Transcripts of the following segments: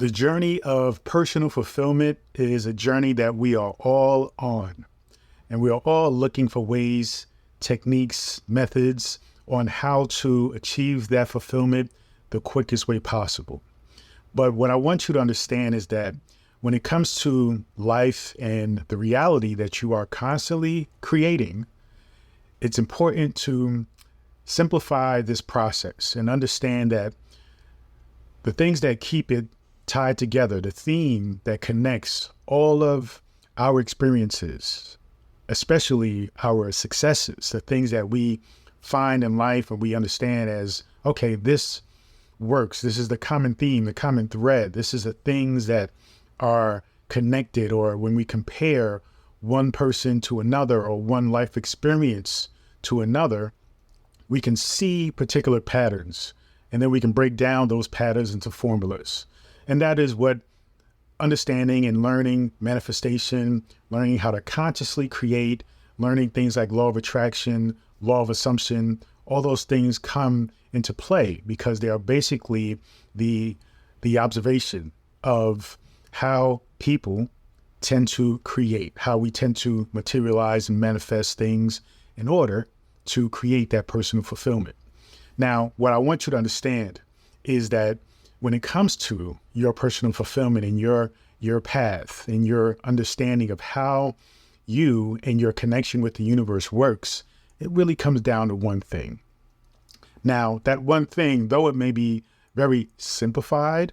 The journey of personal fulfillment is a journey that we are all on, and we are all looking for ways, techniques, methods on how to achieve that fulfillment the quickest way possible. But what I want you to understand is that when it comes to life and the reality that you are constantly creating, it's important to simplify this process and understand that the things that keep it tied together, the theme that connects all of our experiences, especially our successes, the things that we find in life and we understand as, okay, this works. This is the common theme, the common thread. This is the things that are connected, or when we compare one person to another or one life experience to another, we can see particular patterns, and then we can break down those patterns into formulas. And that is what understanding and learning manifestation, learning how to consciously create, learning things like law of attraction, law of assumption, all those things come into play because they are basically the observation of how people tend to create, how we tend to materialize and manifest things in order to create that personal fulfillment. Now, what I want you to understand is that when it comes to your personal fulfillment and your path and your understanding of how you and your connection with the universe works, it really comes down to one thing. Now, that one thing, though it may be very simplified,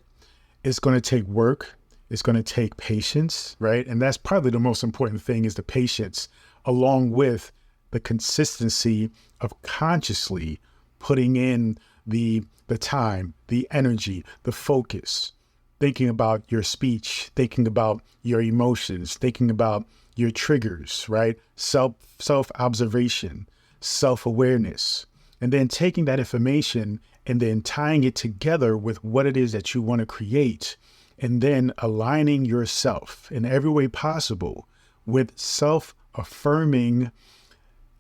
it's going to take work. It's going to take patience, right? And that's probably the most important thing, is the patience, along with the consistency of consciously putting in the time, the energy, the focus, thinking about your speech, thinking about your emotions, thinking about your triggers, right? Self-observation, self-awareness, and then taking that information and then tying it together with what it is that you want to create, and then aligning yourself in every way possible with self-affirming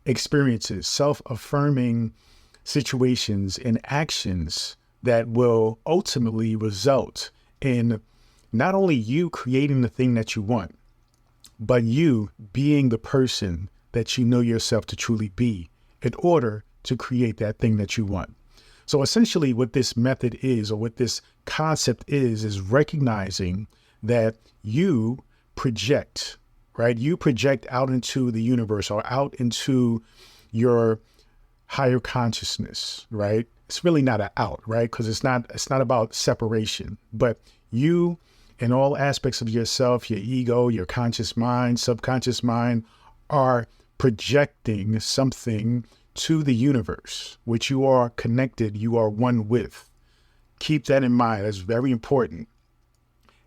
experiences, self-affirming situations and actions that will ultimately result in not only you creating the thing that you want, but you being the person that you know yourself to truly be in order to create that thing that you want. So essentially what this method is, or what this concept is recognizing that you project, right? You project out into the universe or out into your higher consciousness, right? It's really not an out, right? Because it's not about separation, but you in all aspects of yourself, your ego, your conscious mind, subconscious mind, are projecting something to the universe, which you are connected, you are one with. Keep that in mind. That's very important.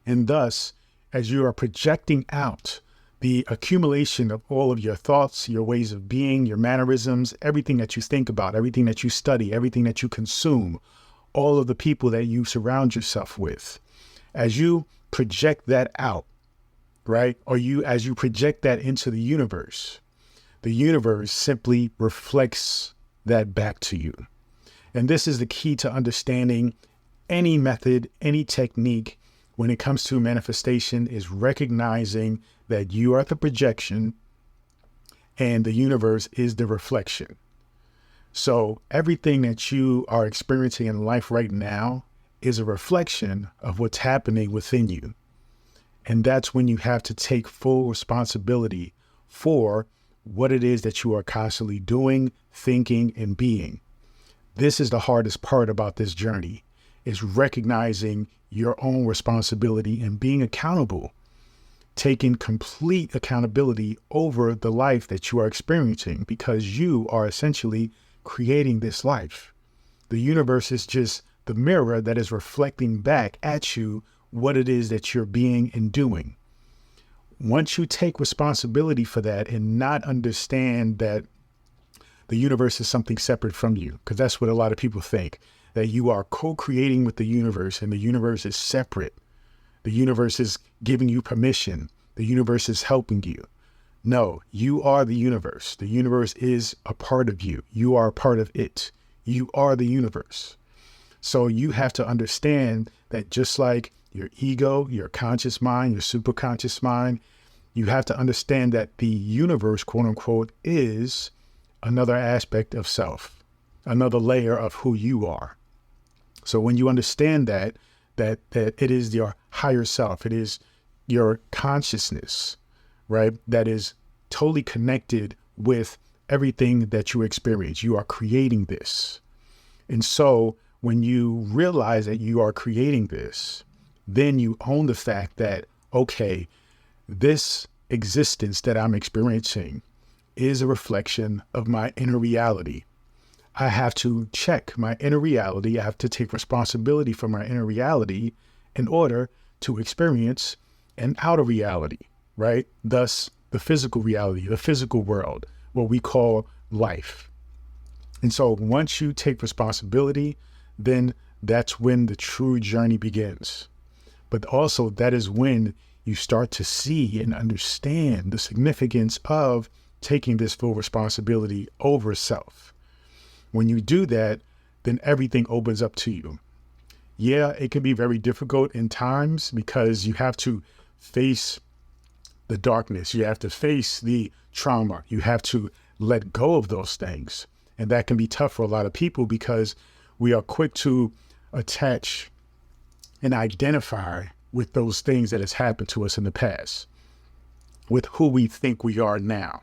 And thus, as you are projecting out the accumulation of all of your thoughts, your ways of being, your mannerisms, everything that you think about, everything that you study, everything that you consume, all of the people that you surround yourself with, as you project that out, right? Or as you project that into the universe simply reflects that back to you. And this is the key to understanding any method, any technique when it comes to manifestation, is recognizing that you are the projection and the universe is the reflection. So everything that you are experiencing in life right now is a reflection of what's happening within you. And that's when you have to take full responsibility for what it is that you are constantly doing, thinking, and being. This is the hardest part about this journey, is recognizing your own responsibility and being accountable, taking complete accountability over the life that you are experiencing, because you are essentially creating this life. The universe is just the mirror that is reflecting back at you what it is that you're being and doing. Once you take responsibility for that and not understand that the universe is something separate from you, because that's what a lot of people think, that you are co-creating with the universe and the universe is separate. The universe is giving you permission. The universe is helping you. No, you are the universe. The universe is a part of you. You are a part of it. You are the universe. So you have to understand that just like your ego, your conscious mind, your superconscious mind. You have to understand that the universe, quote unquote, is another aspect of self, another layer of who you are. So when you understand that it is your higher self, it is your consciousness, right? That is totally connected with everything that you experience. You are creating this. And so when you realize that you are creating this, then you own the fact that, okay, this existence that I'm experiencing is a reflection of my inner reality. I have to check my inner reality. I have to take responsibility for my inner reality in order to experience an outer reality, right? Thus, the physical reality, the physical world, what we call life. And so once you take responsibility, then that's when the true journey begins. But also that is when you start to see and understand the significance of taking this full responsibility over self. When you do that, then everything opens up to you. Yeah, it can be very difficult in times because you have to face the darkness. You have to face the trauma. You have to let go of those things. And that can be tough for a lot of people because we are quick to attach and identify with those things that has happened to us in the past, with who we think we are now.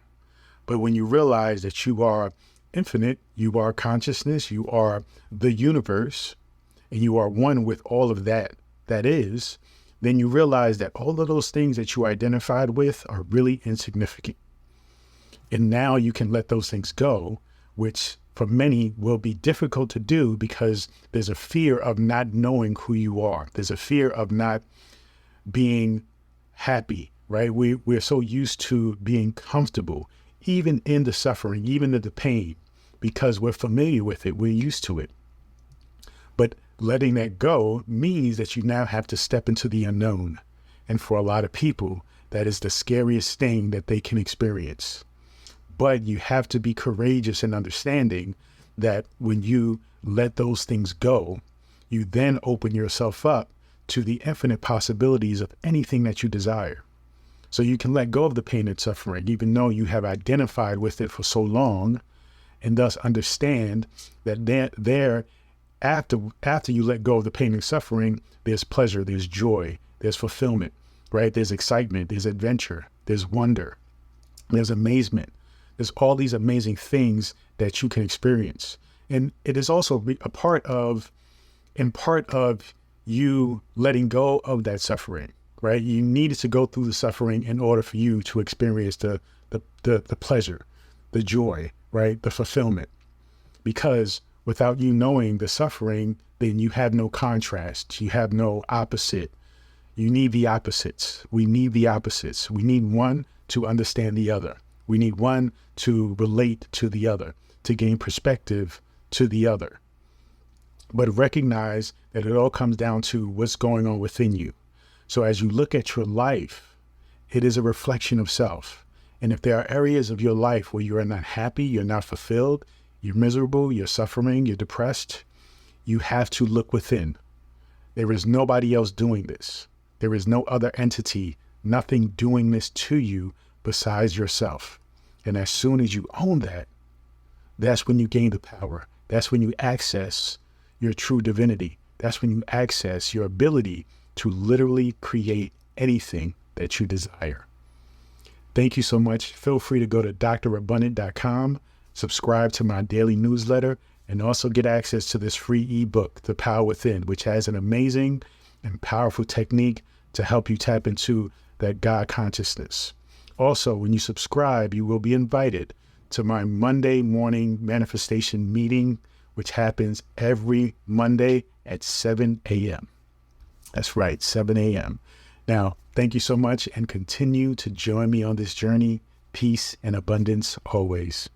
But when you realize that you are infinite, you are consciousness, you are the universe, and you are one with all of that is, then you realize that all of those things that you identified with are really insignificant. And now you can let those things go, which for many will be difficult to do because there's a fear of not knowing who you are. There's a fear of not being happy, right? We're so used to being comfortable, even in the suffering, even in the pain, because we're familiar with it. We're used to it. But letting that go means that you now have to step into the unknown. And for a lot of people, that is the scariest thing that they can experience. But you have to be courageous in understanding that when you let those things go, you then open yourself up to the infinite possibilities of anything that you desire. So you can let go of the pain and suffering, even though you have identified with it for so long, and thus understand that after you let go of the pain and suffering, there's pleasure, there's joy, there's fulfillment, right? There's excitement, there's adventure, there's wonder, there's amazement. There's all these amazing things that you can experience. And it is also a part of you letting go of that suffering, right? You needed to go through the suffering in order for you to experience the pleasure, the joy, right? The fulfillment. Because without you knowing the suffering, then you have no contrast. You have no opposite. You need the opposites. We need the opposites. We need one to understand the other. We need one to relate to the other, to gain perspective to the other. But recognize that it all comes down to what's going on within you. So as you look at your life, it is a reflection of self. And if there are areas of your life where you are not happy, you're not fulfilled, you're miserable, you're suffering, you're depressed, you have to look within. There is nobody else doing this. There is no other entity, nothing doing this to you besides yourself. And as soon as you own that, that's when you gain the power. That's when you access your true divinity. That's when you access your ability to literally create anything that you desire. Thank you so much. Feel free to go to drabundant.com, subscribe to my daily newsletter, and also get access to this free ebook, The Power Within, which has an amazing and powerful technique to help you tap into that God consciousness. Also, when you subscribe, you will be invited to my Monday morning manifestation meeting, which happens every Monday at 7 a.m. That's right, 7 a.m. Now, thank you so much and continue to join me on this journey. Peace and abundance always.